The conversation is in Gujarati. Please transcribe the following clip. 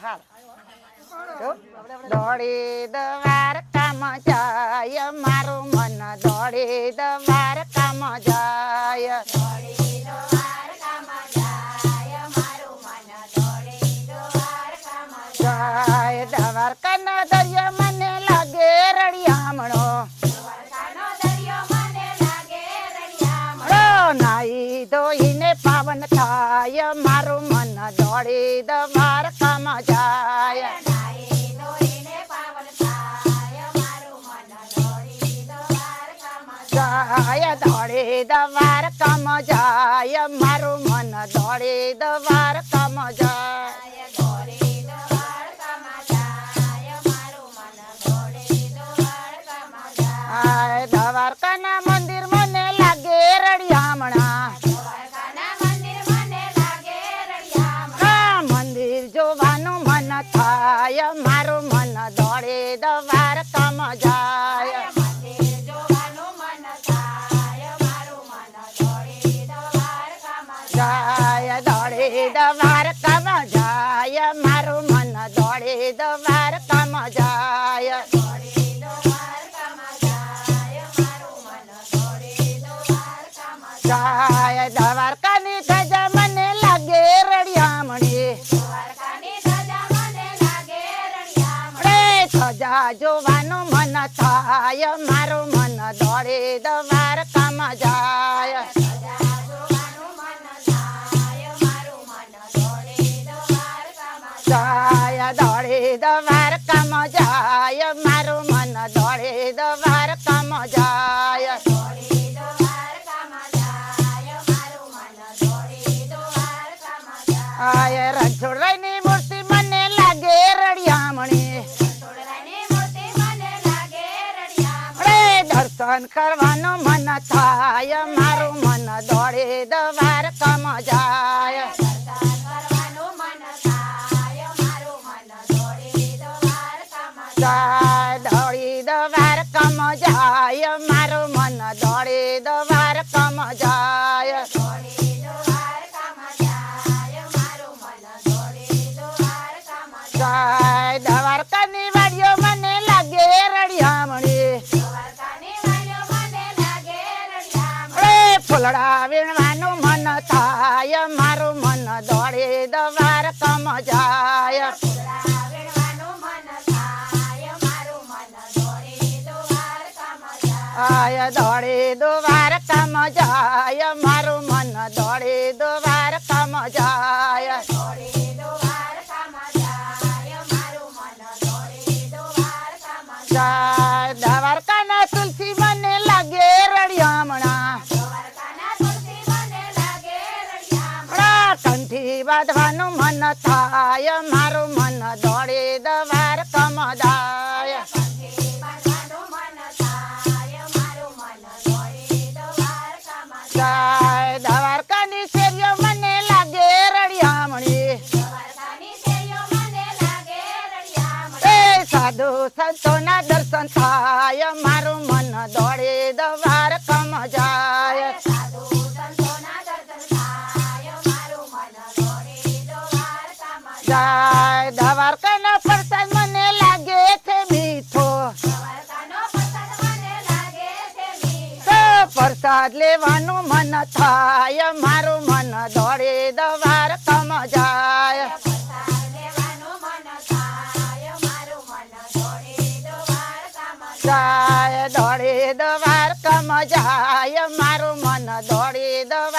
હાલ દોડી દ્વારકામાં જાય મારું મન દોડી દ્વારકામાં જાય જાય દ્વારકાનો દરિયો મને લાગે રળિયામણો નાઈ ધોઈને પાવન થાય મારું મન દોડી દ્વારકામાં જાય જાય દોડી દ્વારકામાં જાય મારું મન દોડી દ્વારકામાં જાય દ્વારકાના મંદિર મને લાગે રળિયામણા મંદિર જોવાનું મન થાય મારું મન દોડે દ્વારકામાં જાય જાય દોડે દ્વારકામાં જાય મારું મન દોડે દ્વારકામાં જાય જાય દ્વારકાની ધજા મને લાગે રળિયામણી ધજા જોવાનું મન થાય મારું મન દોડે દ્વારકામાં જાય જાય દોડે દ્વારકામાં જાય મારું મન દોડે દ્વારકામાં જાય આય રણછોડરાયની મૂર્તિ મને લાગે રળિયામણી દર્શન કરવાનું મન થાય મારું મન દોડે દ્વારકામાં જાય જાય દોડી દ્વારકામાં જાય મારું મન દોડે દ્વારકામાં જાય જાય દ્વારકાની વાડીઓ મને લાગે રળિયામણી ફૂલડા વીણવાનું મન થાય મારું મન દોડે દ્વારકામાં જાય આય દોડે દ્વારકામાં જાય મારું મન દોડે દ્વારકામાં જાય જાય દ્વારકાના તુલસી મને લાગે રળિયામણા કંઠી બાંધવાનું મન થાય મારું મન દોડે દ્વારકામાં જાય જાય દ્વારકાની શેરીઓ મને લાગે રળિયામણી સાધુ સંતોના દર્શન થાય મારું મન દોડે દ્વારકામાં જાય જાય દ્વારકાના પ્રસાદ મને લાગે છે મીઠો પ્રસાદ લેવાનું મન થાય મારું મન દોડે દ્વારકામાં જાય જાય દોડે દ્વારકામાં જાય મારું મન દોડે દ્વારકામાં